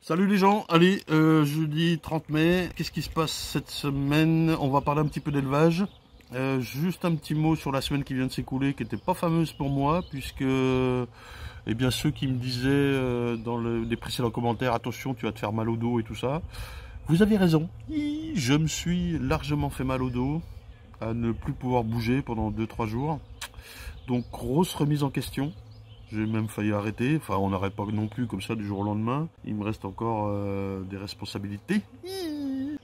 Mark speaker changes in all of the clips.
Speaker 1: Salut les gens, allez, jeudi 30 mai, qu'est-ce qui se passe cette semaine? On va parler un petit peu d'élevage. Juste un petit mot sur la semaine qui vient de s'écouler, qui n'était pas fameuse pour moi, puisque eh bien, ceux qui me disaient dans les précédents commentaires, attention, tu vas te faire mal au dos et tout ça, vous avez raison. Je me suis largement fait mal au dos, à ne plus pouvoir bouger pendant 2-3 jours. Donc grosse remise en question. J'ai même failli arrêter, enfin on n'arrête pas non plus comme ça du jour au lendemain. Il me reste encore des responsabilités.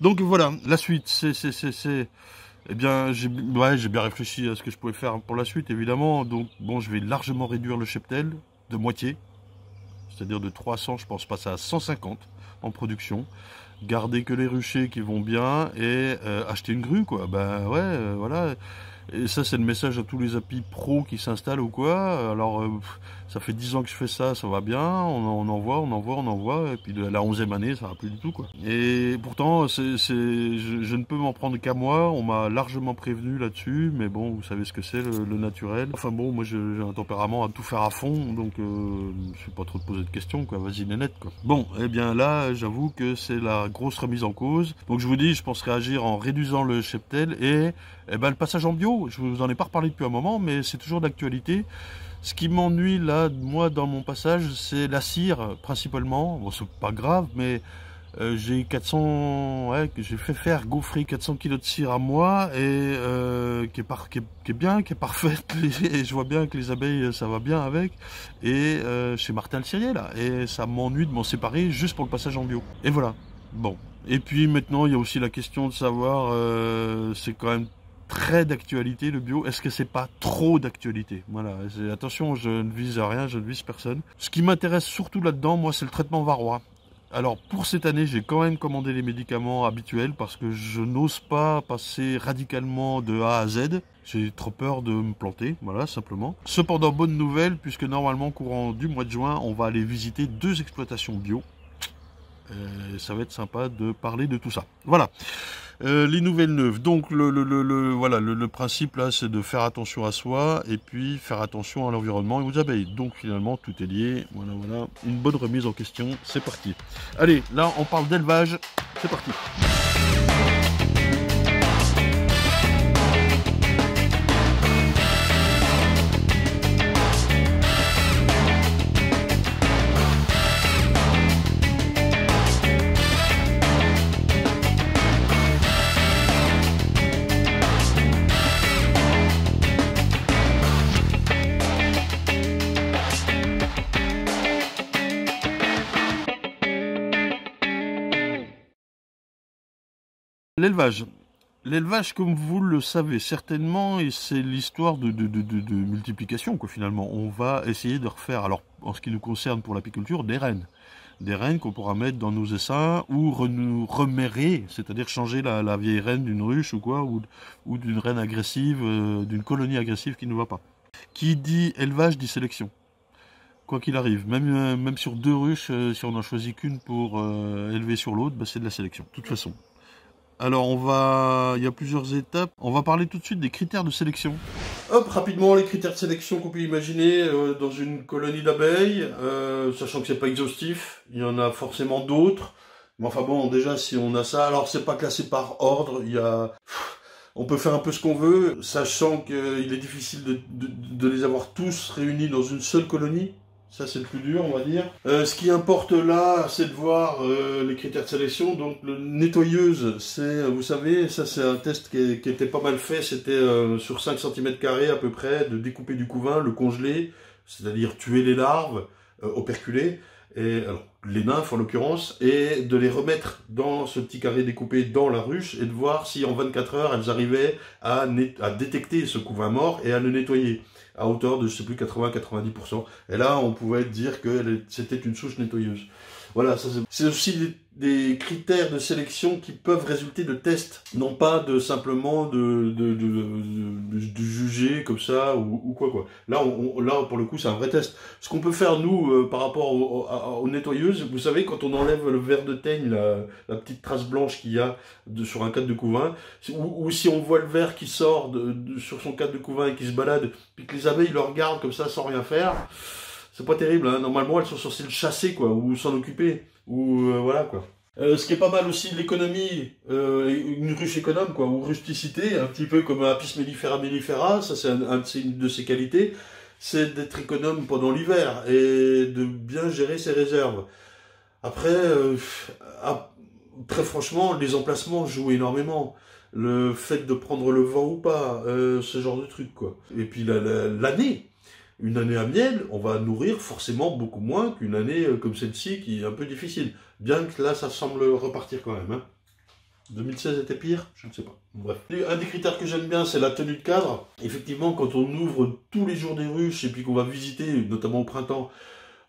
Speaker 1: Donc voilà, la suite, eh bien, j'ai bien réfléchi à ce que je pouvais faire pour la suite, évidemment. Donc bon, je vais largement réduire le cheptel de moitié. C'est-à-dire de 300, je pense passer à 150 en production. Garder que les ruchers qui vont bien et acheter une grue, quoi. Ben ouais, voilà. Et ça, c'est le message à tous les appis pro qui s'installent ou quoi. Alors, ça fait 10 ans que je fais ça, ça va bien. On envoie. Et puis de la 11e année, ça va plus du tout, quoi. Et pourtant, je ne peux m'en prendre qu'à moi. On m'a largement prévenu là-dessus. Mais bon, vous savez ce que c'est, le naturel. Enfin bon, moi, j'ai un tempérament à tout faire à fond. Donc, je ne suis pas trop de poser de questions, quoi. Vas-y, nénette, quoi. Bon, eh bien là, j'avoue que c'est la grosse remise en cause. Donc, je vous dis, je pense réagir en réduisant le cheptel et ben, le passage en bio. Je vous en ai pas reparlé depuis un moment, mais c'est toujours d'actualité. Ce qui m'ennuie là, moi, dans mon passage, c'est la cire, principalement. Bon, c'est pas grave, mais j'ai 400, ouais, j'ai fait faire gaufrer 400 kg de cire à moi, et qui est bien, qui est parfaite. Et je vois bien que les abeilles, ça va bien avec. Et chez Martin le Cirier, là. Et ça m'ennuie de m'en séparer juste pour le passage en bio. Et voilà. Bon. Et puis maintenant, il y a aussi la question de savoir, c'est quand même très d'actualité le bio, est-ce que c'est pas trop d'actualité? Voilà, attention, je ne vise à rien, je ne vise personne. Ce qui m'intéresse surtout là-dedans, moi, c'est le traitement varroa. Alors pour cette année, j'ai quand même commandé les médicaments habituels parce que je n'ose pas passer radicalement de A à Z. J'ai trop peur de me planter, voilà, simplement. Cependant, bonne nouvelle, puisque normalement, courant du mois de juin, on va aller visiter 2 exploitations bio. Ça va être sympa de parler de tout ça. Voilà. Les nouvelles neuves. Donc voilà, le principe là, c'est de faire attention à soi et puis faire attention à l'environnement et aux abeilles. Donc finalement, tout est lié. Voilà, voilà. Une bonne remise en question. C'est parti. Allez, là, on parle d'élevage. C'est parti. L'élevage. L'élevage, comme vous le savez certainement, et c'est l'histoire de multiplication, quoi, finalement. On va essayer de refaire, alors en ce qui nous concerne pour l'apiculture, des rennes. Des rennes qu'on pourra mettre dans nos essaims ou nous remérer, c'est-à-dire changer la vieille reine d'une ruche ou quoi, ou d'une reine agressive, d'une colonie agressive qui ne va pas. Qui dit élevage dit sélection. Quoi qu'il arrive, même sur 2 ruches, si on en choisit qu'une pour élever sur l'autre, bah, c'est de la sélection, de toute façon. Alors il y a plusieurs étapes. On va parler tout de suite des critères de sélection. Hop, rapidement les critères de sélection qu'on peut imaginer dans une colonie d'abeilles, sachant que c'est pas exhaustif, il y en a forcément d'autres. Mais enfin bon, déjà si on a ça, alors c'est pas classé par ordre, on peut faire un peu ce qu'on veut, sachant qu'il est difficile de les avoir tous réunis dans une seule colonie. Ça, c'est le plus dur, on va dire. Ce qui importe là, c'est de voir les critères de sélection. Donc, le nettoyeuse, c'est, vous savez, ça, c'est un test qui était pas mal fait. C'était sur 5 cm² à peu près, de découper du couvain, le congeler, c'est-à-dire tuer les larves, operculer, et alors, les nymphes en l'occurrence, et de les remettre dans ce petit carré découpé dans la ruche, et de voir si en 24 heures, elles arrivaient à détecter ce couvain mort et à le nettoyer à hauteur de, je sais plus, 80-90%. Et là, on pouvait dire que c'était une souche nettoyeuse. Voilà, c'est aussi des critères de sélection qui peuvent résulter de tests, non pas de simplement de juger comme ça ou quoi. Là, là, pour le coup, c'est un vrai test. Ce qu'on peut faire, nous, par rapport aux nettoyeuses, vous savez, quand on enlève le verre de teigne, la petite trace blanche qu'il y a sur un cadre de couvain, ou si on voit le verre qui sort sur son cadre de couvain et qui se balade, puis que les abeilles le regardent comme ça sans rien faire, c'est pas terrible, hein. Normalement elles sont censées le chasser quoi, ou s'en occuper, ou voilà quoi. Ce qui est pas mal aussi, l'économie, une ruche économe quoi, ou rusticité, un petit peu comme Apis mellifera mellifera, ça c'est une de ses qualités, c'est d'être économe pendant l'hiver et de bien gérer ses réserves. Après, très franchement, les emplacements jouent énormément. Le fait de prendre le vent ou pas, ce genre de truc, quoi. Et puis l'année. Une année à miel, on va nourrir forcément beaucoup moins qu'une année comme celle-ci qui est un peu difficile. Bien que là, ça semble repartir quand même. Hein. 2016 était pire, je ne sais pas. Bref. Un des critères que j'aime bien, c'est la tenue de cadre. Effectivement, quand on ouvre tous les jours des ruches et puis qu'on va visiter, notamment au printemps,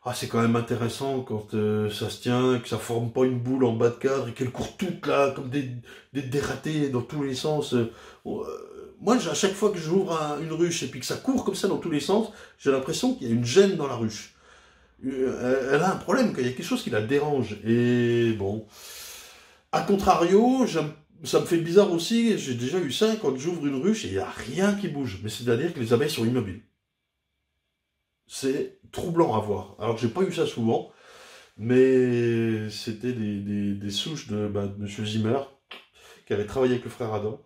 Speaker 1: ah, c'est quand même intéressant quand ça se tient, que ça forme pas une boule en bas de cadre et qu'elle court toute là, comme des dératés dans tous les sens. Moi, à chaque fois que j'ouvre une ruche et puis que ça court comme ça dans tous les sens, j'ai l'impression qu'il y a une gêne dans la ruche. Elle a un problème, qu'il y a quelque chose qui la dérange. Et bon, a contrario, ça me fait bizarre aussi, j'ai déjà eu ça quand j'ouvre une ruche et il n'y a rien qui bouge. Mais c'est-à-dire que les abeilles sont immobiles. C'est troublant à voir. Alors que j'ai pas eu ça souvent, mais c'était des souches de Monsieur Zimmer, qui avait travaillé avec le frère Adam.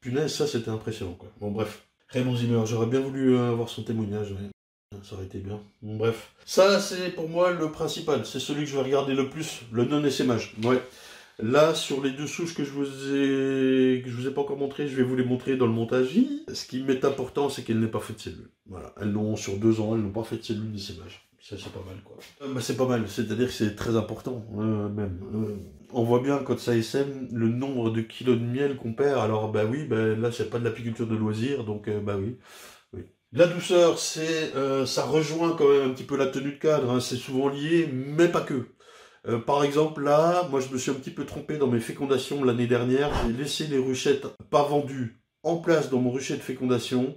Speaker 1: Punaise, ça c'était impressionnant quoi. Bon bref, Raymond Zimmer, j'aurais bien voulu avoir son témoignage, ouais. Ça aurait été bien. Bon bref, ça c'est pour moi le principal, c'est celui que je vais regarder le plus, le non-essaimage. Ouais. Là, sur les deux souches que je vous ai pas encore montré, je vais vous les montrer dans le montage. Ce qui m'est important, c'est qu'elles n'aient pas fait de cellules. Voilà. Elles n'ont, sur 2 ans, elles n'ont pas fait de cellules d'essaimage. Ça, c'est pas mal, quoi. C'est pas mal. C'est-à-dire que c'est très important, même. On voit bien, quand ça essaime, le nombre de kilos de miel qu'on perd. Alors, bah oui, là, c'est pas de l'apiculture de loisirs, donc, bah oui. Oui. La douceur, ça rejoint quand même un petit peu la tenue de cadre. Hein. C'est souvent lié, mais pas que. Par exemple, là, moi je me suis un petit peu trompé dans mes fécondations l'année dernière. J'ai laissé les ruchettes pas vendues en place dans mon ruchet de fécondation.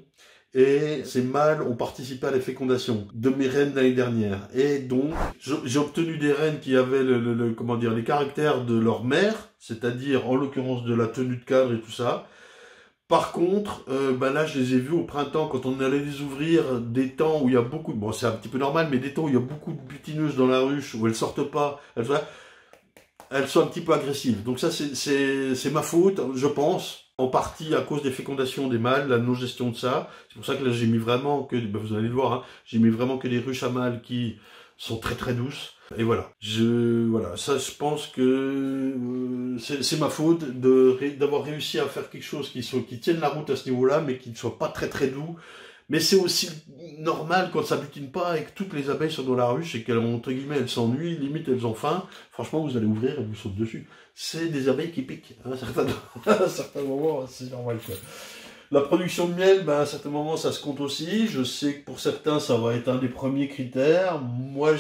Speaker 1: Et ces mâles ont participé à la fécondation de mes reines l'année dernière. Et donc, j'ai obtenu des reines qui avaient comment dire, les caractères de leur mère, c'est-à-dire en l'occurrence de la tenue de cadre et tout ça. Par contre, là, je les ai vus au printemps, quand on allait les ouvrir, des temps où il y a beaucoup de... Bon, c'est un petit peu normal, mais des temps où il y a beaucoup de butineuses dans la ruche, où elles sortent pas, elles sont un petit peu agressives. Donc ça, c'est ma faute, je pense, en partie à cause des fécondations des mâles, la non-gestion de ça. C'est pour ça que là, j'ai mis vraiment que... vous allez le voir, hein, j'ai mis vraiment que des ruches à mâles qui sont très très douces. Et voilà, ça je pense que c'est ma faute d'avoir réussi à faire quelque chose qui tienne la route à ce niveau-là, mais qui ne soit pas très très doux. Mais c'est aussi normal quand ça butine pas et que toutes les abeilles sont dans la ruche et qu'elles, entre guillemets, elles s'ennuient, limite elles ont faim. Franchement, vous allez ouvrir et vous sautez dessus. C'est des abeilles qui piquent, hein, à certains moments, c'est normal quoi. La production de miel, à certains moments, ça se compte aussi. Je sais que pour certains, ça va être un des premiers critères. Moi,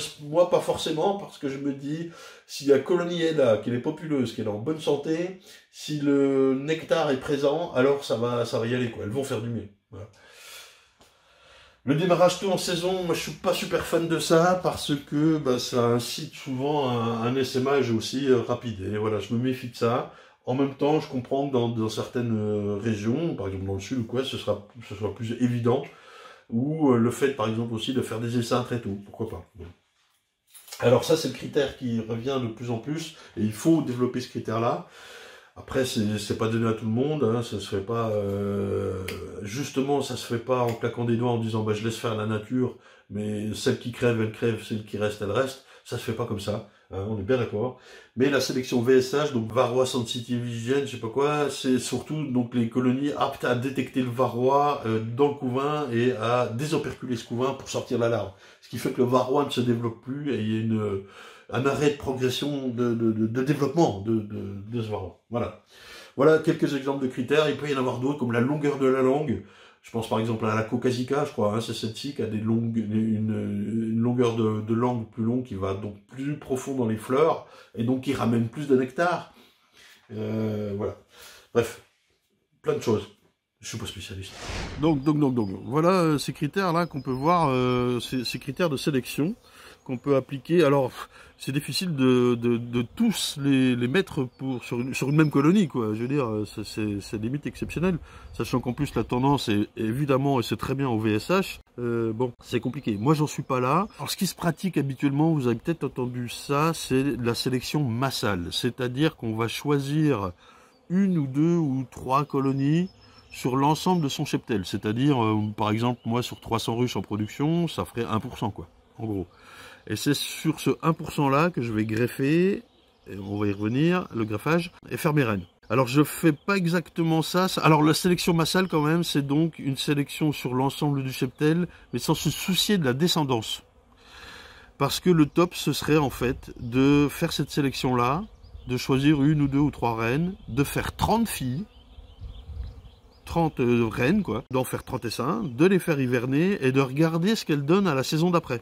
Speaker 1: pas forcément, parce que je me dis, si la colonie est là, qu'elle est populeuse, qu'elle est en bonne santé, si le nectar est présent, alors ça va y aller, quoi. Elles vont faire du miel. Voilà. Le démarrage tôt en saison, moi je suis pas super fan de ça, parce que ça incite souvent un essaimage aussi rapide. Et voilà, je me méfie de ça. En même temps, je comprends que dans certaines régions, par exemple dans le sud ou quoi, ce soit plus évident. Ou le fait, par exemple, aussi de faire des essaims très tôt. Pourquoi pas. Bon. Alors ça, c'est le critère qui revient de plus en plus. Et il faut développer ce critère-là. Après, c'est pas donné à tout le monde. Hein, ça se fait pas... justement, ça se fait pas en claquant des doigts en disant je laisse faire la nature. Mais celle qui crève, elle crève. Celle qui reste, elle reste. Ça se fait pas comme ça. Hein, on est bien d'accord. Mais la sélection VSH, donc varroa sensitive hygiène, je sais pas quoi, c'est surtout donc les colonies aptes à détecter le varroa dans le couvain et à désoperculer ce couvain pour sortir la larve. Ce qui fait que le varroa ne se développe plus et il y a un arrêt de progression de développement de ce varroa. Voilà. Voilà quelques exemples de critères. Il peut y en avoir d'autres comme la longueur de la langue. Je pense par exemple à la caucasica, je crois, hein, c'est celle-ci qui a une longueur de langue plus longue qui va donc plus profond dans les fleurs et donc qui ramène plus de nectar. Voilà. Bref, plein de choses. Je suis pas spécialiste. Donc, voilà ces critères-là qu'on peut voir, ces critères de sélection qu'on peut appliquer. Alors, c'est difficile de tous les mettre sur une même colonie, quoi. Je veux dire, c'est limite exceptionnel. Sachant qu'en plus, la tendance est évidemment, et c'est très bien au VSH, bon, c'est compliqué. Moi, j'en suis pas là. Alors, ce qui se pratique habituellement, vous avez peut-être entendu ça, c'est la sélection massale. C'est-à-dire qu'on va choisir une ou deux ou trois colonies sur l'ensemble de son cheptel. C'est-à-dire, par exemple, moi, sur 300 ruches en production, ça ferait 1%, quoi, en gros. Et c'est sur ce 1% là que je vais greffer, et on va y revenir, le greffage, et faire mes rennes. Alors je fais pas exactement ça. Alors la sélection massale quand même, c'est donc une sélection sur l'ensemble du cheptel, mais sans se soucier de la descendance. Parce que le top, ce serait en fait de faire cette sélection là, de choisir une ou deux ou trois reines, de faire 30 filles, 30 reines, quoi, d'en faire 30 essaims, de les faire hiverner et de regarder ce qu'elles donnent à la saison d'après.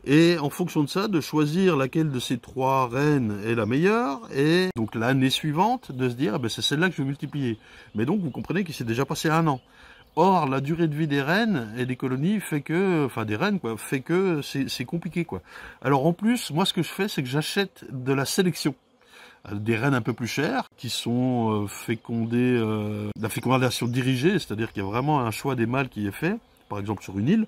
Speaker 1: Et en fonction de ça, de choisir laquelle de ces trois reines est la meilleure, et donc l'année suivante, de se dire, ben, c'est celle-là que je vais multiplier. Mais donc, vous comprenez qu'il s'est déjà passé 1 an. Or, la durée de vie des reines et des colonies fait que, enfin des reines, quoi, fait que c'est compliqué, quoi. Alors en plus, moi ce que je fais, c'est que j'achète de la sélection. Des reines un peu plus chères qui sont fécondées, la fécondation dirigée, c'est-à-dire qu'il y a vraiment un choix des mâles qui est fait, par exemple sur une île,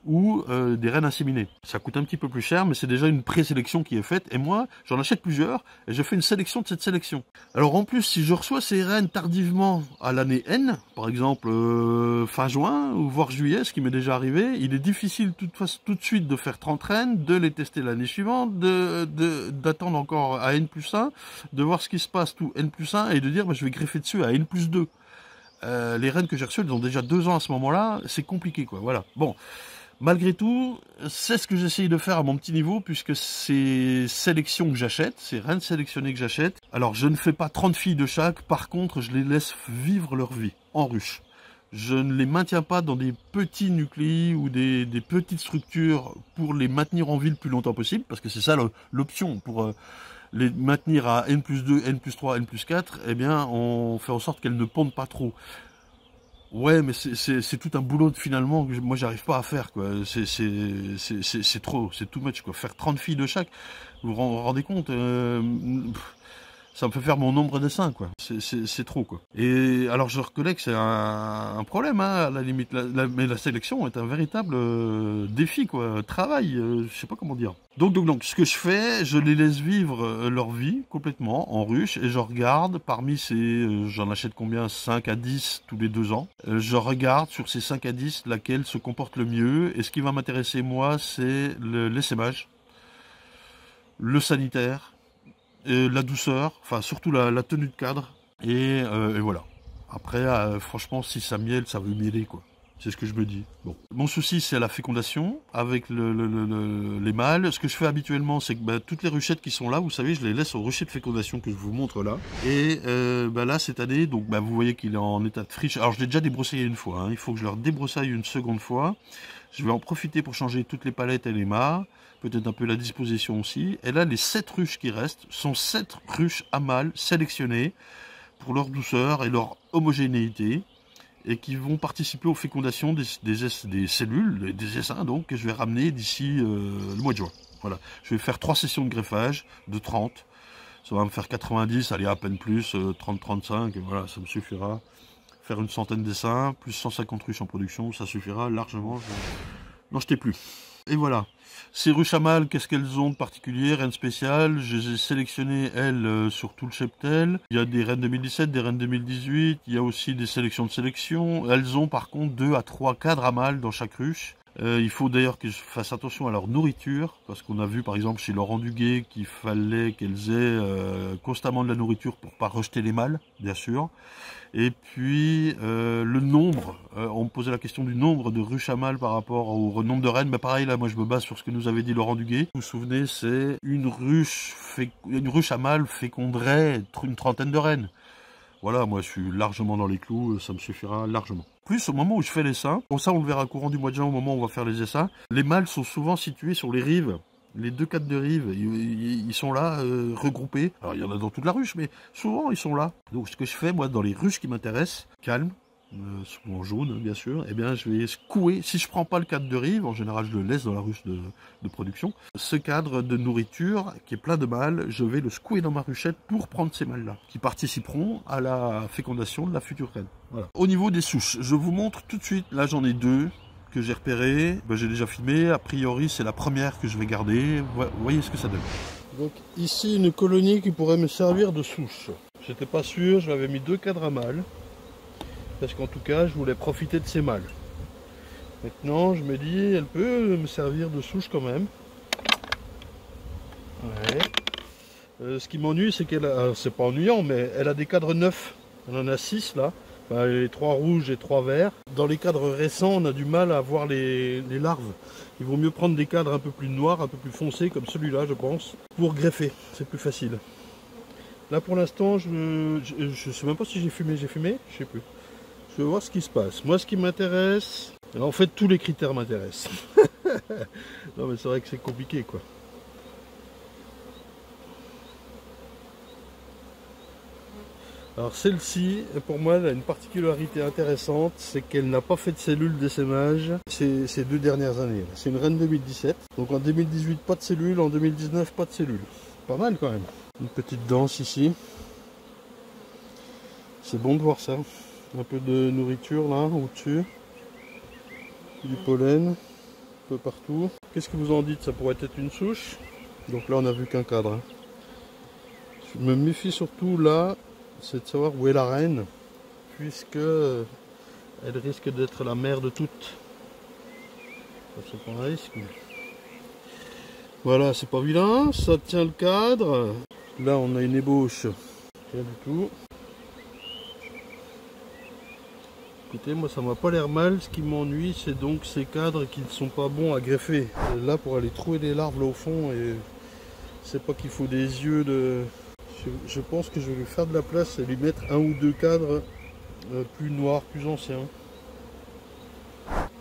Speaker 1: ou des reines inséminées. Ça coûte un petit peu plus cher, mais c'est déjà une présélection qui est faite, et moi, j'en achète plusieurs, et je fais une sélection de cette sélection. Alors en plus, si je reçois ces reines tardivement à l'année N, par exemple fin juin, ou voire juillet, ce qui m'est déjà arrivé, il est difficile tout de suite de faire 30 reines, de les tester l'année suivante, d'attendre encore à N+1, de voir ce qui se passe tout N+1, et de dire, bah, je vais greffer dessus à N+2. Les reines que j'ai reçues, elles ont déjà 2 ans à ce moment-là, c'est compliqué, quoi, voilà. Bon. Malgré tout, c'est ce que j'essaye de faire à mon petit niveau, puisque c'est sélections que j'achète, c'est reines sélectionnées que j'achète. Alors je ne fais pas 30 filles de chaque, par contre je les laisse vivre leur vie en ruche. Je ne les maintiens pas dans des petits nucléi ou des petites structures pour les maintenir en vie le plus longtemps possible, parce que c'est ça l'option pour les maintenir à N+2, N+3, N+4, eh bien on fait en sorte qu'elles ne pondent pas trop. Ouais, mais c'est tout un boulot finalement que moi j'arrive pas à faire, quoi. C'est trop, c'est too much, quoi. Faire 30 filles de chaque, vous vous rendez compte, ça me fait faire mon nombre d'essaims, quoi. C'est trop, quoi. Et alors je reconnais que c'est un problème, hein, à la limite, mais la sélection est un véritable défi, quoi. Travail, je sais pas comment dire. Donc, ce que je fais, je les laisse vivre leur vie complètement en ruche, et je regarde parmi ces, j'en achète combien, 5 à 10 tous les 2 ans. Je regarde sur ces 5 à 10 laquelle se comporte le mieux, et ce qui va m'intéresser moi, c'est l'essaimage, le sanitaire, la douceur, enfin surtout la tenue de cadre, et voilà. Après, franchement, si ça miele, ça veut mieler, quoi. C'est ce que je me dis. Bon. Mon souci, c'est la fécondation avec les mâles. Ce que je fais habituellement, c'est que bah, toutes les ruchettes qui sont là, vous savez, je les laisse au rucher de fécondation que je vous montre là. Et bah, là, cette année, donc bah, vous voyez qu'il est en état de friche. Alors, je l'ai déjà débroussaillé une fois, hein. Il faut que je leur débroussaille une seconde fois. Je vais en profiter pour changer toutes les palettes et les mâts. Peut-être un peu la disposition aussi. Et là, les 7 ruches qui restent sont 7 ruches à mâles sélectionnées pour leur douceur et leur homogénéité, et qui vont participer aux fécondations des cellules, des essaims, donc, que je vais ramener d'ici le mois de juin. Voilà. Je vais faire 3 sessions de greffage de 30. Ça va me faire 90, allez, à peine plus, 30-35, et voilà, ça me suffira. Faire une centaine d'essaims, plus 150 ruches en production, ça suffira largement. N'en jetez plus. Et voilà. Ces ruches à mâles, qu'est-ce qu'elles ont de particulier? Reines spéciales, je les ai sélectionnées, elles, sur tout le cheptel. Il y a des reines 2017, des reines 2018, il y a aussi des sélections de sélection. Elles ont par contre 2 à 3 cadres à mâles dans chaque ruche. Il faut d'ailleurs que je fasse attention à leur nourriture, parce qu'on a vu par exemple chez Laurent Duguay qu'il fallait qu'elles aient constamment de la nourriture pour pas rejeter les mâles, bien sûr. Et puis le nombre, on me posait la question du nombre de ruches à mâles par rapport au nombre de reines. Mais pareil, là moi je me base sur ce que nous avait dit Laurent Duguay. Vous vous souvenez, c'est une ruche à mâles féconderait une trentaine de reines. Voilà, moi je suis largement dans les clous, ça me suffira largement. Plus au moment où je fais l'essaim, bon ça on le verra courant du mois de juin au moment où on va faire les essaims, les mâles sont souvent situés sur les rives. Les 2 cadres de rive, ils sont là, regroupés. Alors il y en a dans toute la ruche, mais souvent ils sont là. Donc ce que je fais, moi, dans les ruches qui m'intéressent, calme, souvent jaune bien sûr, et bien je vais secouer, si je prends pas le cadre de rive, en général je le laisse dans la ruche de production, ce cadre de nourriture qui est plein de mâles, je vais le secouer dans ma ruchette pour prendre ces mâles là, qui participeront à la fécondation de la future reine. Voilà. Au niveau des souches, je vous montre tout de suite, là j'en ai deux que j'ai repéré, ben, j'ai déjà filmé, a priori c'est la première que je vais garder, vous voyez ce que ça donne. Donc ici une colonie qui pourrait me servir de souche. J'étais pas sûr, je l'avais mis 2 cadres à mâles, parce qu'en tout cas je voulais profiter de ces mâles. Maintenant je me dis, elle peut me servir de souche quand même. Ouais. Ce qui m'ennuie c'est qu'elle a, c'est pas ennuyant, mais elle a des cadres neufs, elle en a 6 là. Enfin, les 3 rouges et 3 verts. Dans les cadres récents, on a du mal à voir les larves. Il vaut mieux prendre des cadres un peu plus noirs, un peu plus foncés, comme celui-là, je pense, pour greffer. C'est plus facile. Là, pour l'instant, je sais même pas si j'ai fumé. J'ai fumé? Je sais plus. Je vais voir ce qui se passe. Moi, ce qui m'intéresse... En fait, tous les critères m'intéressent. Non, mais c'est vrai que c'est compliqué, quoi. Alors celle-ci, pour moi, elle a une particularité intéressante, c'est qu'elle n'a pas fait de cellules d'essaimage ces 2 dernières années. C'est une reine 2017, donc en 2018 pas de cellules, en 2019 pas de cellules. Pas mal quand même. Une petite danse ici. C'est bon de voir ça. Un peu de nourriture là, au-dessus. Du pollen, un peu partout. Qu'est-ce que vous en dites? Ça pourrait être une souche. Donc là on n'a vu qu'un cadre. Je me méfie surtout là, c'est de savoir où est la reine, puisque elle risque d'être la mère de toutes. Ça prend un risque. Voilà, c'est pas vilain, ça tient le cadre. Là on a une ébauche, rien du tout. Écoutez, moi ça m'a pas l'air mal, ce qui m'ennuie c'est donc ces cadres qui ne sont pas bons à greffer. Là pour aller trouver les larves là au fond, et c'est pas qu'il faut des yeux de... Je pense que je vais lui faire de la place et lui mettre 1 ou 2 cadres plus noirs, plus anciens.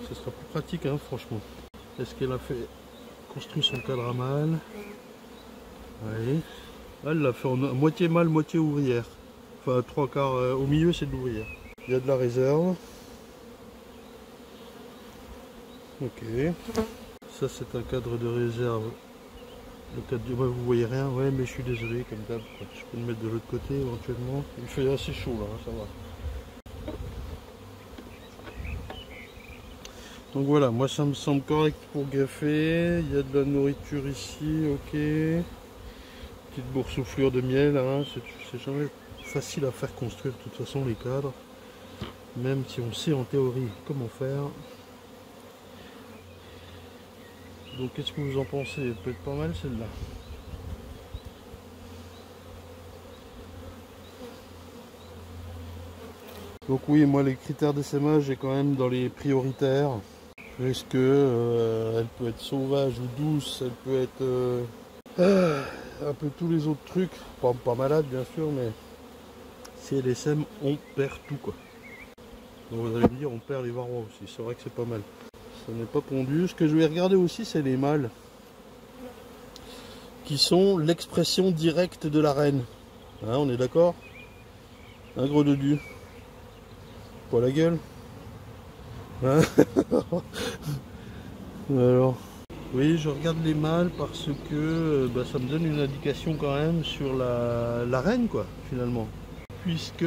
Speaker 1: Ce sera plus pratique, hein, franchement. Est-ce qu'elle a fait construit son cadre à mâle? Oui. Elle l'a fait en moitié mâle, moitié ouvrière. Enfin, 3 quarts au milieu, c'est de l'ouvrière. Il y a de la réserve. Ok. Ça, c'est un cadre de réserve. Le cadre de... vous voyez rien, ouais, mais je suis désolé, comme d'hab. Je peux le mettre de l'autre côté éventuellement. Il fait assez chaud là, hein, ça va. Donc voilà, moi ça me semble correct pour greffer. Il y a de la nourriture ici, ok. Petite boursouflure de miel, hein. C'est jamais facile à faire construire de toute façon les cadres. Même si on sait en théorie comment faire. Donc qu'est-ce que vous en pensez? Elle peut être pas mal celle-là. Donc oui, moi les critères d'essaimage j'ai quand même dans les prioritaires. Puisque elle peut être sauvage ou douce, elle peut être un peu tous les autres trucs. Pas malade bien sûr, mais si elle essaime, on perd tout quoi. Donc vous allez me dire, on perd les varrois aussi, c'est vrai que c'est pas mal. Ça n'est pas pondu. Ce que je vais regarder aussi, c'est les mâles. Qui sont l'expression directe de la reine. Hein, on est d'accord? Un gros dodu. Pas la gueule. Hein? Alors, oui, je regarde les mâles parce que bah, ça me donne une indication quand même sur la reine, quoi, finalement. Puisque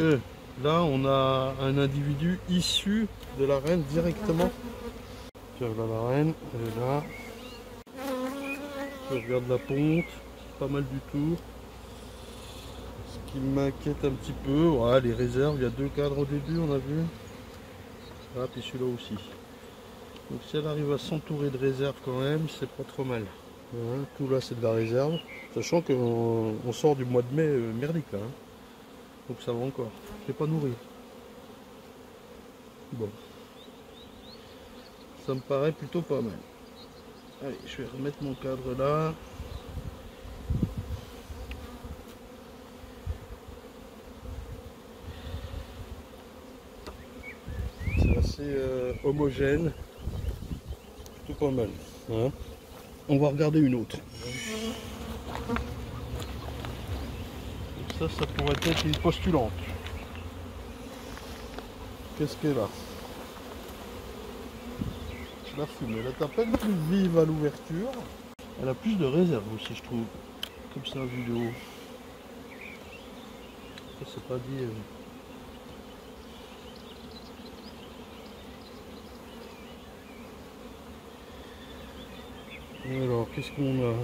Speaker 1: là, on a un individu issu de la reine directement. Tiens, là, la reine, elle est là. Je regarde la ponte, pas mal du tout. Ce qui m'inquiète un petit peu, voilà, les réserves, il y a 2 cadres au début, on a vu. Ah, puis celui-là aussi. Donc si elle arrive à s'entourer de réserves quand même, c'est pas trop mal. Voilà, tout là c'est de la réserve. Sachant qu'on sort du mois de mai merdique là. Hein. Donc ça va encore. Je l'ai pas nourri. Bon. Ça me paraît plutôt pas mal. Allez, je vais remettre mon cadre là. C'est assez homogène. Plutôt pas mal. Hein. On va regarder une autre. Donc ça pourrait être une postulante. Qu'est-ce qu'elle a? La fume, elle est à peine plus vive à l'ouverture. Elle a plus de réserve aussi, je trouve. Comme ça, vu de haut. Ça, c'est pas dit. Alors, qu'est-ce qu'on a?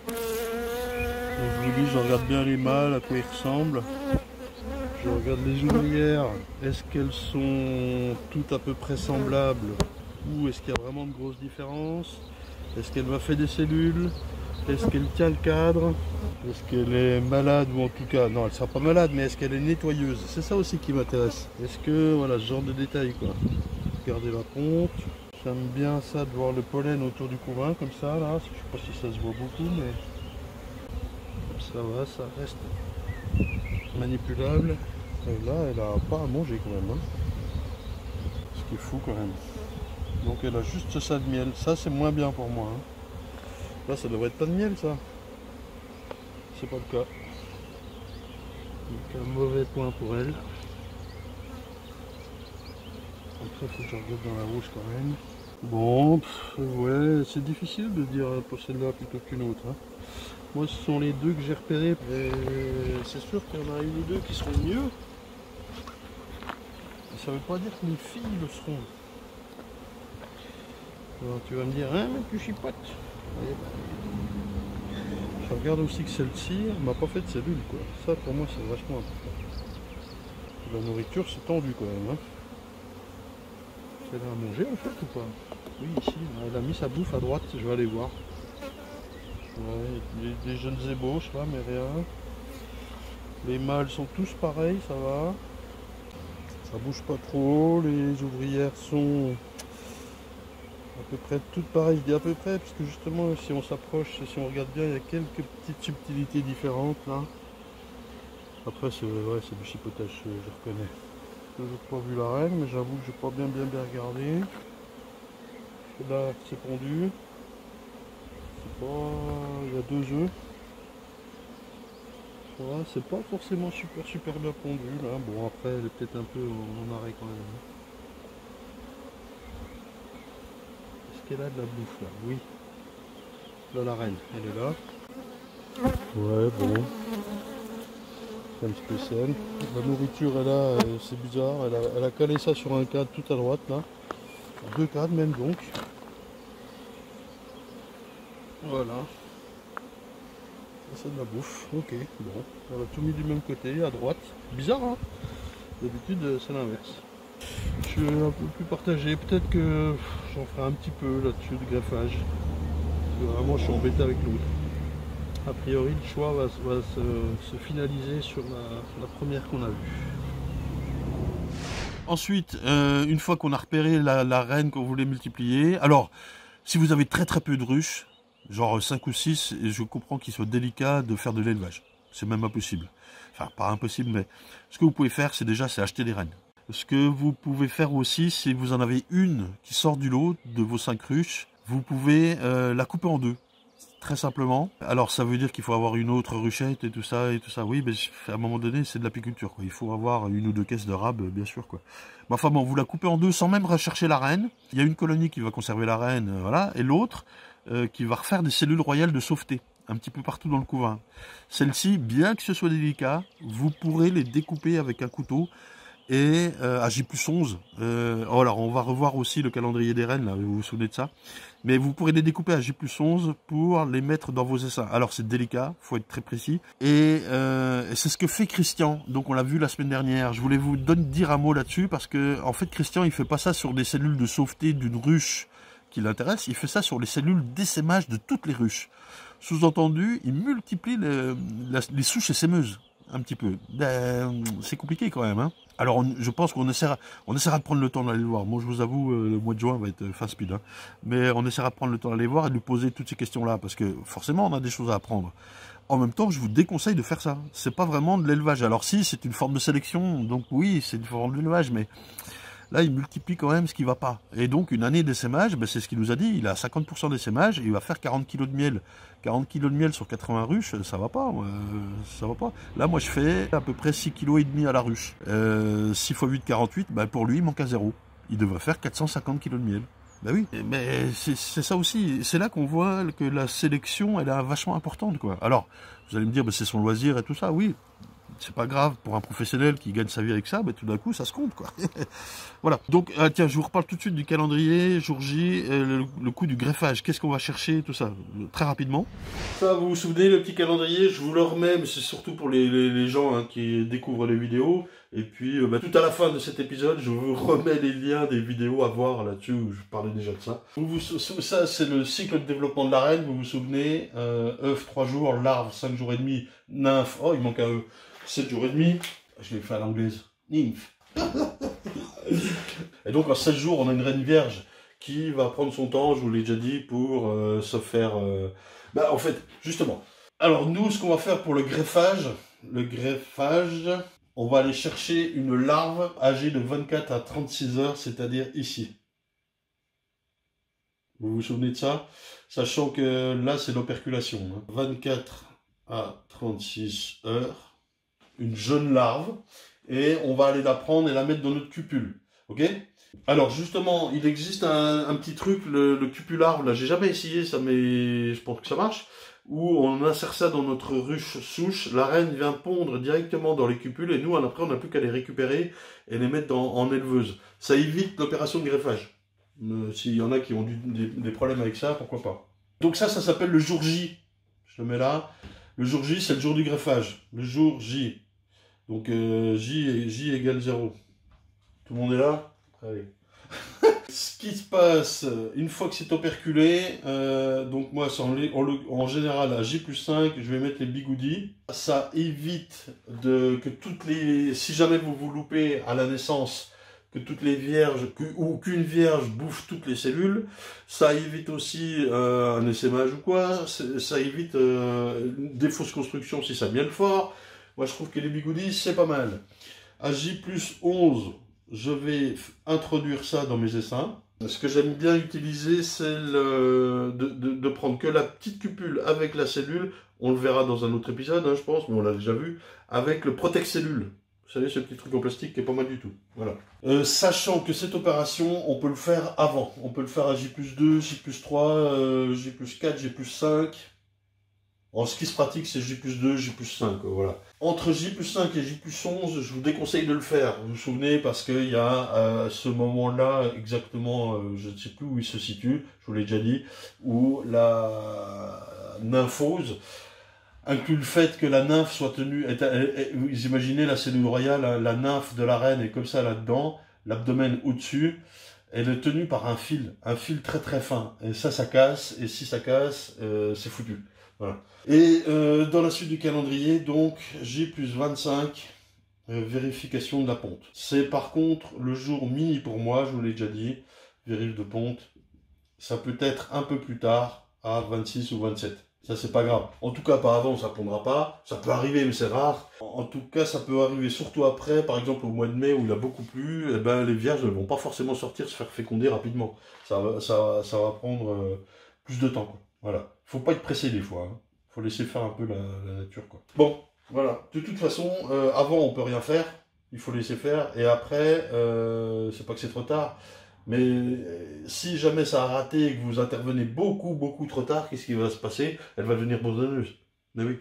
Speaker 1: Je vous dis, je regarde bien les mâles, à quoi ils ressemblent. Je regarde les ouvrières. Est-ce qu'elles sont toutes à peu près semblables? Ou est-ce qu'il y a vraiment de grosses différences? Est-ce qu'elle m'a fait des cellules? Est-ce qu'elle tient le cadre? Est-ce qu'elle est malade, ou en tout cas, non, elle sera pas malade, mais est-ce qu'elle est nettoyeuse? C'est ça aussi qui m'intéresse. Est-ce que, voilà, ce genre de détails, quoi. Regardez la ponte. J'aime bien ça de voir le pollen autour du couvain, comme ça, là. Je sais pas si ça se voit beaucoup, mais ça va, ça reste manipulable. Et là, elle a pas à manger quand même, hein. Ce qui est fou quand même. Donc elle a juste ça de miel. Ça, c'est moins bien pour moi, hein. Là, ça devrait être pas de miel, ça. C'est pas le cas. Donc un mauvais point pour elle. Après, il faut que je regarde dans la rouge quand même. Bon, ouais, c'est difficile de dire pour celle-là plutôt qu'une autre, hein. Moi, ce sont les deux que j'ai repérés. C'est sûr qu'il y en a une ou deux qui seront mieux. Ça ne veut pas dire que mes filles le seront. Alors, tu vas me dire, hein, mais tu chipotes. Je regarde aussi que celle-ci, elle m'a pas fait de cellules, quoi. Ça, pour moi, c'est vachement important. La nourriture, c'est tendu quand même, hein. Elle a à manger, en fait, ou pas? Oui, ici, elle a mis sa bouffe à droite, je vais aller voir. Ouais, des jeunes ébauches là, mais rien. Les mâles sont tous pareils, ça va. Ça bouge pas trop. Les ouvrières sont à peu près toutes pareilles. Je dis à peu près, parce que justement, si on s'approche, si on regarde bien, il y a quelques petites subtilités différentes là. Après, c'est vrai, c'est du chipotage, je reconnais. Toujours pas vu la reine, mais j'avoue que j'ai pas bien regardé. Là, c'est pondu. C'est pas... Il y a 2 œufs. Ouais, c'est pas forcément super bien pondu là. Bon, après, elle est peut-être un peu en arrêt quand même. Est-ce qu'elle a de la bouffe là? Oui. Là, la reine, elle est là. Ouais, bon. Comme spécial. La nourriture, elle a, c'est bizarre. Elle a calé ça sur un cadre tout à droite là. 2 cadres même donc. Voilà. C'est de la bouffe, ok, bon. Elle a tout mis du même côté, à droite. Bizarre, hein? D'habitude, c'est l'inverse. Je suis un peu plus partagé. Peut-être que j'en ferai un petit peu là-dessus de greffage. Parce que vraiment, je suis embêté avec l'autre. A priori, le choix va se finaliser sur la première qu'on a vue. Ensuite, une fois qu'on a repéré la reine qu'on voulait multiplier, alors, si vous avez très peu de ruches, genre 5 ou 6, et je comprends qu'il soit délicat de faire de l'élevage. C'est même impossible. Enfin, pas impossible, mais ce que vous pouvez faire, c'est acheter des reines. Ce que vous pouvez faire aussi, si vous en avez une qui sort du lot de vos 5 ruches, vous pouvez la couper en 2. Très simplement. Alors ça veut dire qu'il faut avoir une autre ruchette et tout ça. Oui, mais à un moment donné, c'est de l'apiculture, quoi. Il faut avoir 1 ou 2 caisses de rab, bien sûr, quoi. Mais enfin bon, vous la coupez en 2 sans même rechercher la reine. Il y a une colonie qui va conserver la reine, voilà, et l'autre qui va refaire des cellules royales de sauveté un petit peu partout dans le couvain. Celles-ci, bien que ce soit délicat, vous pourrez les découper avec un couteau. Et à J+11, alors on va revoir aussi le calendrier des reines, là, vous vous souvenez de ça. Mais vous pourrez les découper à J+11 pour les mettre dans vos essaims. Alors c'est délicat, faut être très précis. Et c'est ce que fait Christian, donc on l'a vu la semaine dernière. Je voulais vous dire un mot là-dessus, parce que en fait Christian, il fait pas ça sur des cellules de sauveté d'une ruche qui l'intéresse, il fait ça sur les cellules d'essaimage de toutes les ruches. Sous-entendu, il multiplie les souches essaimeuses. Un petit peu. Ben, c'est compliqué quand même, hein. Alors, je pense qu'on essaiera de prendre le temps d'aller le voir. Moi, je vous avoue, le mois de juin va être fast speed, hein. Mais on essaiera de prendre le temps d'aller voir et de lui poser toutes ces questions-là, parce que forcément, on a des choses à apprendre. En même temps, je vous déconseille de faire ça. C'est pas vraiment de l'élevage. Alors si, c'est une forme de sélection, donc oui, c'est une forme d'élevage, mais Là, il multiplie quand même ce qui va pas. Et donc, une année d'essaimage, ben, c'est ce qu'il nous a dit. Il a 50% d'essaimage et il va faire 40 kg de miel. 40 kg de miel sur 80 ruches, ça va pas. Ça va pas. Là, moi, je fais à peu près 6,5 kg à la ruche. 6 x 8, 48, ben, pour lui, il manque à 0. Il devrait faire 450 kg de miel. Ben oui, mais c'est ça aussi. C'est là qu'on voit que la sélection, elle est vachement importante, quoi. Alors, vous allez me dire, ben, c'est son loisir et tout ça. Oui, c'est pas grave pour un professionnel qui gagne sa vie avec ça, mais tout d'un coup ça se compte, quoi. Voilà. Donc tiens, je vous reparle tout de suite du calendrier, jour J, le coup du greffage. Qu'est-ce qu'on va chercher, tout ça, très rapidement. Ça, vous vous souvenez, le petit calendrier, je vous le remets, mais c'est surtout pour les gens hein, qui découvrent les vidéos. Et puis tout à la fin de cet épisode, je vous remets les liens des vidéos à voir là-dessus, où je parlais déjà de ça. Ça, c'est le cycle de développement de la reine, vous vous souvenez, œuf 3 jours, larve 5 jours et demi, nymphe, oh il manque un E, 7 jours et demi, je l'ai fait à l'anglaise, nymphe. Et donc en 16 jours, on a une reine vierge qui va prendre son temps, je vous l'ai déjà dit, pour se faire... en fait, justement. Alors nous, ce qu'on va faire pour le greffage, on va aller chercher une larve âgée de 24 à 36 heures, c'est-à-dire ici. Vous vous souvenez de ça? Sachant que là, c'est l'operculation. Hein. 24 à 36 heures, une jeune larve, et on va aller la prendre et la mettre dans notre cupule. Ok? Alors justement, il existe un petit truc, le cupule larve, là, j'ai jamais essayé ça, mais je pense que ça marche, où on insère ça dans notre ruche souche, la reine vient pondre directement dans les cupules, et nous, après, on n'a plus qu'à les récupérer et les mettre en éleveuse. Ça évite l'opération de greffage. S'il y en a qui ont des problèmes avec ça, pourquoi pas. Donc ça s'appelle le jour J. Je le mets là. Le jour J, c'est le jour du greffage. Le jour J. Donc J égale 0. Tout le monde est là? Allez. Ce qui se passe, une fois que c'est operculé, donc moi en général à J+5, je vais mettre les bigoudis. Ça évite si jamais vous vous loupez à la naissance, que toutes les vierges, ou qu'une vierge bouffe toutes les cellules. Ça évite aussi un essaimage ou quoi. Ça évite des fausses constructions si ça miel fort. Moi je trouve que les bigoudis c'est pas mal. À J+11, je vais introduire ça dans mes essaims. Ce que j'aime bien utiliser, c'est de prendre que la petite cupule avec la cellule. On le verra dans un autre épisode, hein, je pense, mais on l'a déjà vu. Avec le Protect Cellule. Vous savez, ce petit truc en plastique qui est pas mal du tout. Voilà. Sachant que cette opération, on peut le faire avant. On peut le faire à J+2, J+3, J+4, J+5. En ce qui se pratique, c'est J+2, J+5, voilà. Entre J+5 et J+11, je vous déconseille de le faire. Vous vous souvenez, parce qu'il y a à ce moment-là, exactement, je ne sais plus où il se situe, je vous l'ai déjà dit, où la nymphose inclut le fait que la nymphe soit tenue... Vous imaginez la cellule royale, la nymphe de la reine est comme ça là-dedans, l'abdomen au-dessus, elle est tenue par un fil très très fin. Et ça casse, et si ça casse, c'est foutu. Voilà. Et dans la suite du calendrier, donc, J+25, vérification de la ponte. C'est par contre le jour mini pour moi, je vous l'ai déjà dit, vérif de ponte. Ça peut être un peu plus tard, à 26 ou 27. Ça, c'est pas grave. En tout cas, pas avant, ça pondra pas. Ça peut arriver, mais c'est rare. En tout cas, ça peut arriver surtout après, par exemple au mois de mai où il a beaucoup plu, eh ben, les vierges ne vont pas forcément sortir se faire féconder rapidement. Ça va prendre plus de temps, quoi. Voilà. Faut pas être pressé des fois, hein. Faut laisser faire un peu la nature, quoi. Bon, voilà. De toute façon, avant, on peut rien faire. Il faut laisser faire. Et après, c'est pas que c'est trop tard. Mais si jamais ça a raté et que vous intervenez beaucoup trop tard, qu'est-ce qui va se passer? Elle va devenir bourdonneuse. Mais oui.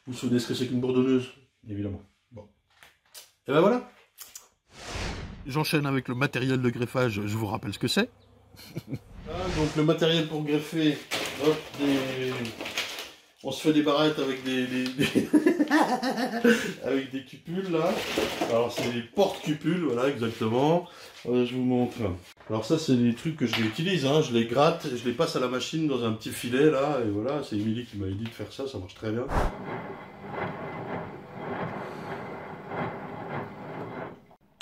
Speaker 1: Vous vous souvenez ce que c'est qu'une bourdonneuse? Évidemment. Bon. Et ben voilà. J'enchaîne avec le matériel de greffage. Je vous rappelle ce que c'est. Donc le matériel pour greffer, hop, on se fait des barrettes avec avec des cupules là. Alors c'est des porte-cupules, voilà exactement. Je vous montre. Alors ça c'est des trucs que je réutilise, hein. Je les gratte, je les passe à la machine dans un petit filet là, et voilà, c'est Émilie qui m'avait dit de faire ça, ça marche très bien.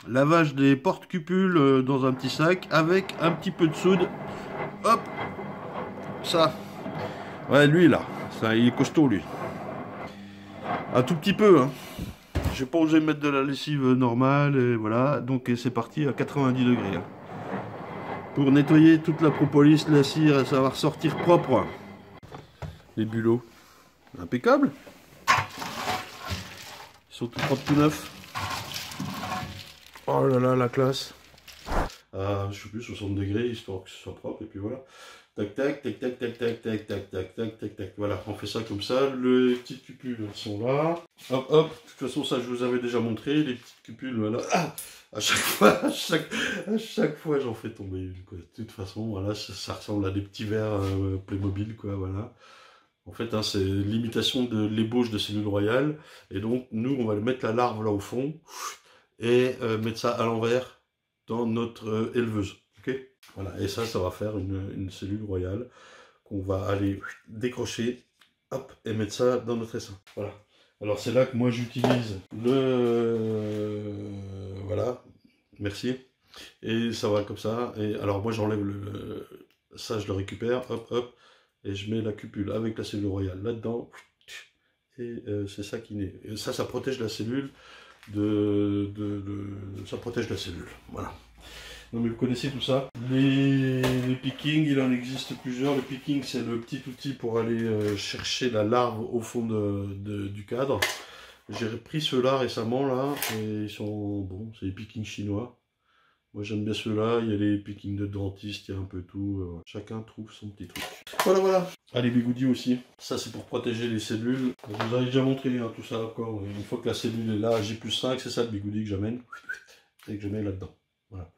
Speaker 1: Lavage des porte-cupules dans un petit sac avec un petit peu de soude. Hop, ça. Ouais, lui là, ça, il est costaud lui. Un tout petit peu, hein. j'ai pas osé mettre de la lessive normale, et voilà, donc c'est parti à 90 degrés. Hein. Pour nettoyer toute la propolis, la cire, et ça va ressortir propre. Les bulots, impeccable. Ils sont tout propres, tout neufs. Oh là là, la classe. Je sais plus, 60 degrés, histoire que ce soit propre, et puis voilà. Tac, tac, tac, tac, tac, tac, tac, tac, tac, tac, tac, tac. Voilà, on fait ça comme ça. Les petites cupules sont là. Hop, hop. De toute façon, ça, je vous avais déjà montré. Les petites cupules, voilà. Ah, à chaque fois, j'en fais tomber une, quoi. De toute façon, voilà, ça ressemble à des petits verres Playmobil, quoi, voilà. En fait, hein, c'est l'imitation de l'ébauche de cellules royales. Et donc, nous, on va mettre la larve là au fond et mettre ça à l'envers dans notre éleveuse. Ok ? Voilà, et ça va faire une cellule royale qu'on va aller décrocher, hop, et mettre ça dans notre essaim. Voilà. Alors c'est là que moi j'utilise voilà, merci. Et ça va comme ça. Et alors moi j'enlève ça, je le récupère, hop, hop, et je mets la cupule avec la cellule royale là-dedans. Et c'est ça qui naît. Et ça protège la cellule ça protège la cellule. Voilà. Non mais vous connaissez tout ça. Les pickings, il en existe plusieurs. Le picking, c'est le petit outil pour aller chercher la larve au fond du cadre. J'ai pris ceux-là récemment, là, et ils sont bons, c'est les pickings chinois. Moi j'aime bien ceux-là, il y a les pickings de dentiste, il y a un peu tout. Chacun trouve son petit truc. Voilà, voilà. Ah, les bigoudis aussi. Ça c'est pour protéger les cellules. Je vous avais déjà montré hein, tout ça encore. Une fois que la cellule est là, J+5, c'est ça le bigoudi que j'amène. Et que je mets là-dedans. Voilà.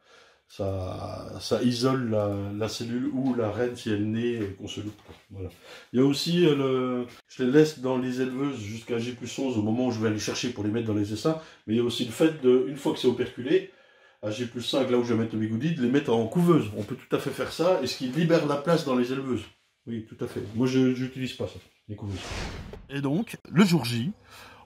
Speaker 1: Ça isole la cellule ou la reine si elle naît et qu'on se loupe. Voilà. Il y a aussi, je les laisse dans les éleveuses jusqu'à J+11 au moment où je vais aller chercher pour les mettre dans les essaims. Mais il y a aussi le fait de, une fois que c'est operculé, à J+5, là où je vais mettre le bigoudi, de les mettre en couveuse. On peut tout à fait faire ça et ce qui libère la place dans les éleveuses. Oui, tout à fait. Moi, je n'utilise pas ça, les couveuses. Et donc, le jour J,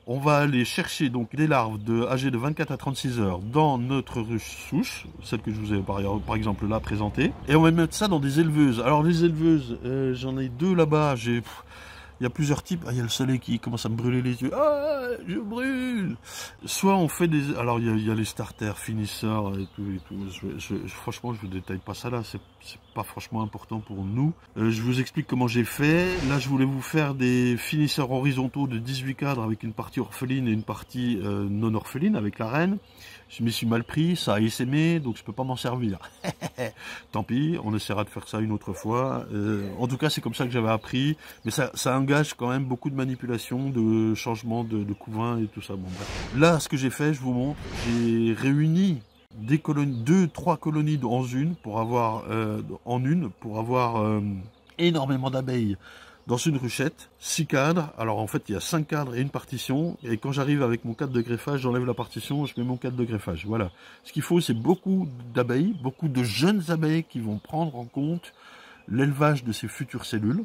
Speaker 1: on va aller chercher donc des larves âgées de 24 à 36 heures dans notre ruche souche, celle que je vous ai par exemple là présentée. Et on va mettre ça dans des éleveuses. Alors les éleveuses, j'en ai deux là-bas. Il y a plusieurs types. Ah, il y a le soleil qui commence à me brûler les yeux. Ah, je brûle. Soit on fait des... Alors il y a les starters, finisseurs et tout. Et tout. Franchement, je vous détaille pas ça là. C'est pas franchement important pour nous. Je vous explique comment j'ai fait. Là, je voulais vous faire des finisseurs horizontaux de 18 cadres avec une partie orpheline et une partie non orpheline avec la reine. Je m'y suis mal pris, ça a essaimé, donc je peux pas m'en servir. Tant pis, on essaiera de faire ça une autre fois. En tout cas, c'est comme ça que j'avais appris. Mais ça engage quand même beaucoup de manipulation, de changement de couvain et tout ça. Bon, bref. Là, ce que j'ai fait, je vous montre, j'ai réuni des colonies, 2-3 colonies dans une pour avoir énormément d'abeilles. Dans une ruchette, 6 cadres. Alors en fait, il y a 5 cadres et une partition. Et quand j'arrive avec mon cadre de greffage, j'enlève la partition, je mets mon cadre de greffage. Voilà. Ce qu'il faut, c'est beaucoup d'abeilles, beaucoup de jeunes abeilles qui vont prendre en compte l'élevage de ces futures cellules.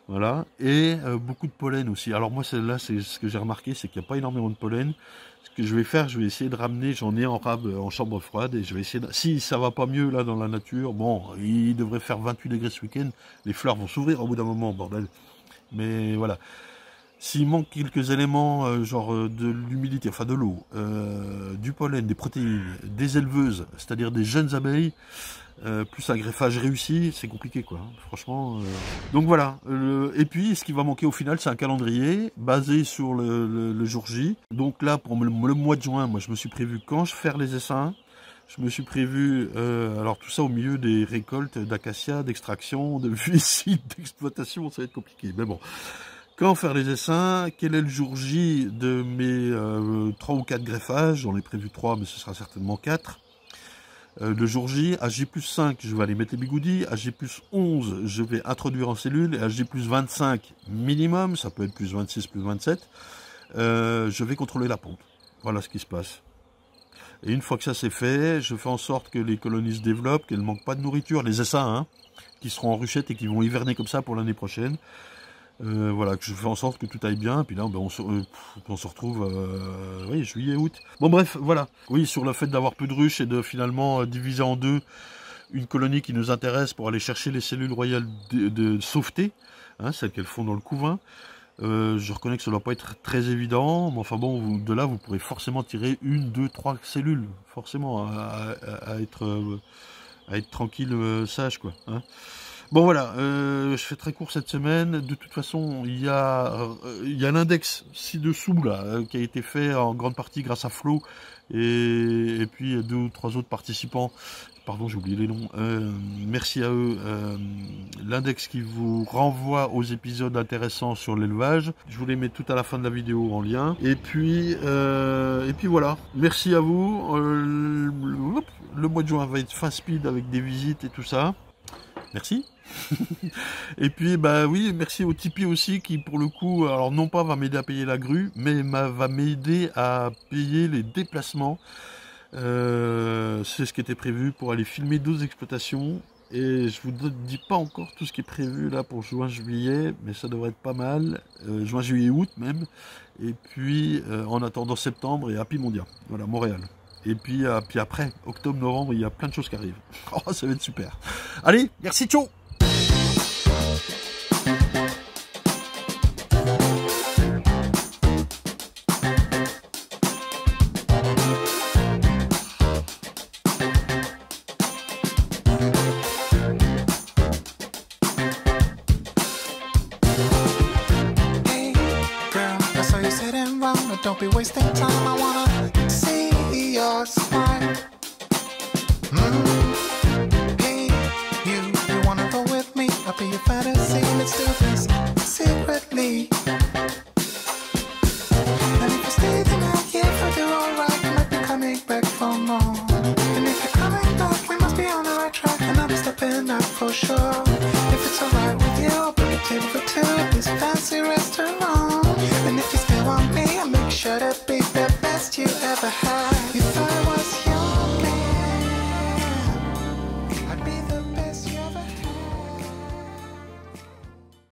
Speaker 1: Voilà. Et beaucoup de pollen aussi. Alors moi, là, c'est ce que j'ai remarqué, c'est qu'il n'y a pas énormément de pollen. Ce que je vais faire, je vais essayer de ramener, j'en ai en rab en chambre froide, et je vais essayer si ça va pas mieux là dans la nature, bon, il devrait faire 28 degrés ce week-end, les fleurs vont s'ouvrir au bout d'un moment, bordel. Mais voilà. S'il manque quelques éléments, genre de l'humidité, enfin de l'eau, du pollen, des protéines, des éleveuses, c'est-à-dire des jeunes abeilles, plus un greffage réussi, c'est compliqué quoi, franchement. Donc voilà, et puis ce qui va manquer au final, c'est un calendrier basé sur le jour J. Donc là, pour le mois de juin, moi je me suis prévu quand je faire les essaims, je me suis prévu, alors tout ça au milieu des récoltes d'acacia, d'extraction, de visites, d'exploitation, ça va être compliqué, mais bon. Quand faire les essaims, quel est le jour J de mes 3 ou 4 greffages, j'en ai prévu 3 mais ce sera certainement 4. Le jour J, à J+5, je vais aller mettre les bigoudis, à J+11, je vais introduire en cellule, et à J+25 minimum, ça peut être plus 26, plus 27, je vais contrôler la ponte. Voilà ce qui se passe. Et une fois que ça c'est fait, je fais en sorte que les colonies se développent, qu'elles ne manquent pas de nourriture, les essaims, hein, qui seront en ruchette et qui vont hiverner comme ça pour l'année prochaine. Voilà, que je fais en sorte que tout aille bien, et puis là ben, on se retrouve oui, juillet, août. Bon bref, voilà. Oui, sur le fait d'avoir peu de ruches et de finalement diviser en deux une colonie qui nous intéresse pour aller chercher les cellules royales de sauveté, hein, celles qu'elles font dans le couvain. Je reconnais que ça ne doit pas être très évident, mais enfin bon, de là vous pourrez forcément tirer 1, 2, 3 cellules, forcément, à être tranquille, sage quoi. Hein. Bon voilà, je fais très court cette semaine. De toute façon, il y a l'index ci-dessous là, qui a été fait en grande partie grâce à Flo et puis 2 ou 3 autres participants. Pardon, j'ai oublié les noms. Merci à eux. L'index qui vous renvoie aux épisodes intéressants sur l'élevage. Je vous les mets tout à la fin de la vidéo en lien. Et puis voilà. Merci à vous. Le mois de juin va être fin speed avec des visites et tout ça. Merci. Et puis bah oui, merci au Tipeee aussi qui pour le coup, alors non pas va m'aider à payer la grue, mais va m'aider à payer les déplacements. C'est ce qui était prévu pour aller filmer d'autres exploitations. Et je vous dis pas encore tout ce qui est prévu là pour juin, juillet, mais ça devrait être pas mal. Juin, juillet, août même. Et puis en attendant septembre et Happy Mondia. Voilà, Montréal. Et puis après, octobre, novembre, il y a plein de choses qui arrivent. Oh, ça va être super. Allez, merci, ciao.
Speaker 2: Don't be wasting time, I wanna see your smile. Hey, you wanna go with me? I'll be your fantasy, let's do this secretly. And if you stay the night, yeah, if I do alright, you might be coming back for more. And if you're coming back, we must be on the right track, and I'll be stepping up for sure.